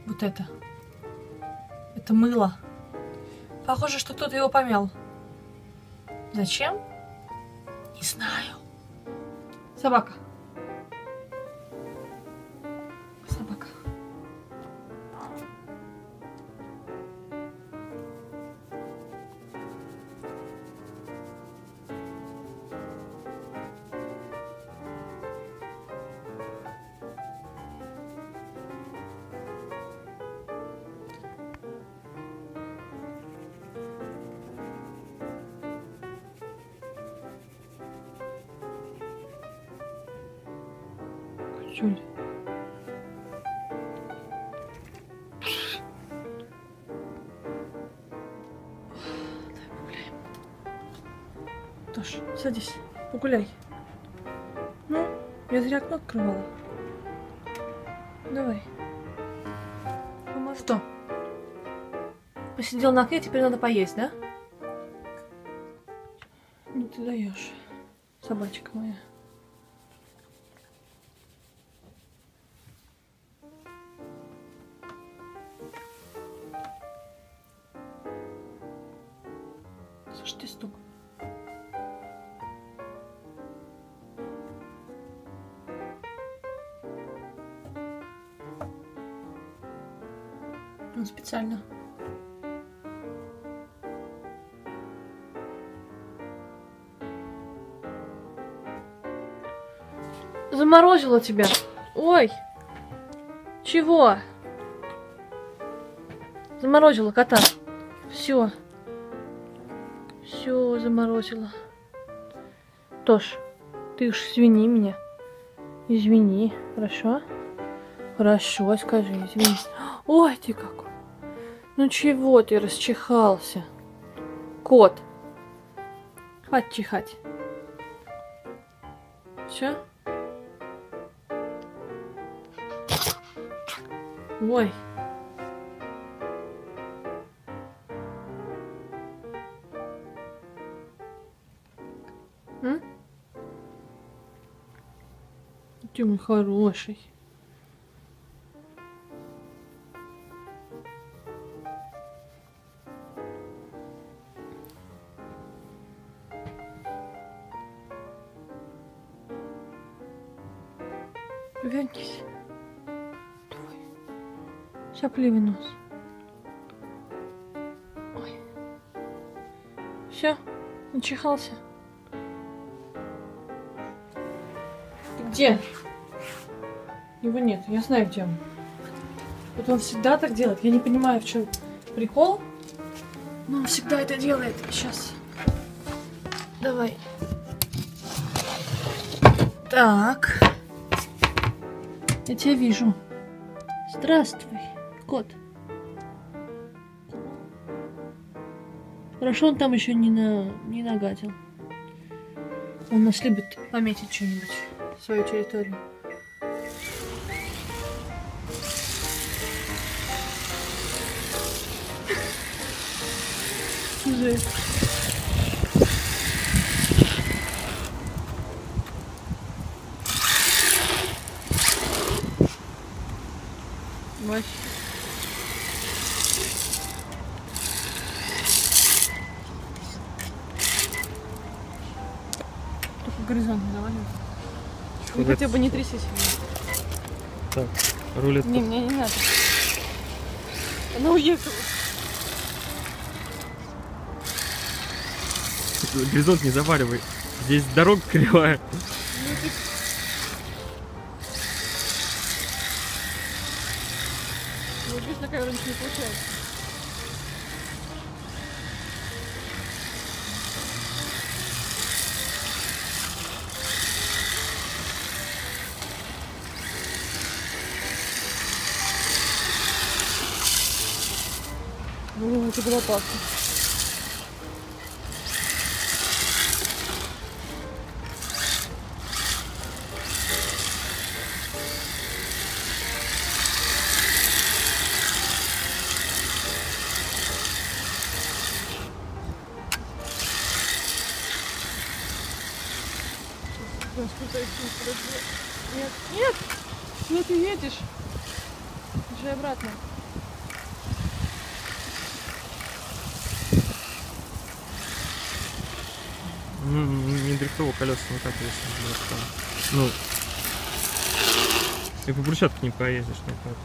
Вот это. Это мыло. Похоже, что кто-то его помял. Зачем? Не знаю. Собака. Собака. Жуль. Давай погуляем. Тош, садись, погуляй. Ну, я зря окно открывала. Давай. Мама, что? Посидел на окне, теперь надо поесть, да? Ну ты даешь, собачка моя. Слушай, ты стук. Он специально. Заморозила тебя. Ой. Чего? Заморозила кота. Все. Все заморозила. Тош, ты уж извини меня. Извини, хорошо? Хорошо, скажи, извини. Ой, ты какой. Ну чего ты расчихался? Кот. Хватит чихать. Все? Ой. Ты мой хороший. Вернись. Твой сопливый нос. Ой. Все, начихался. Ты где? Его нет, я знаю, где он. Вот он всегда так делает. Я не понимаю, в чем прикол. Но он всегда это делает. Сейчас. Давай. Так. Я тебя вижу. Здравствуй, кот. Хорошо, он там еще не нагадил. Он нас любит пометить что-нибудь, свою территорию. Жесть. Вообще. Только горизонт не заваливай. Ну хотя бы не трясись. Так, рулет. Не, мне не надо. Она уехала. Горизонт не заваривай. Здесь дорога кривая. Ну, видишь, на камеру ничего не получается. Ну, это было опасно. Нет, нет! Куда ты едешь? Езжай обратно. Ну, не дрифтово, колеса не катаются. Ну, и по брусчатке не поездишь, никак.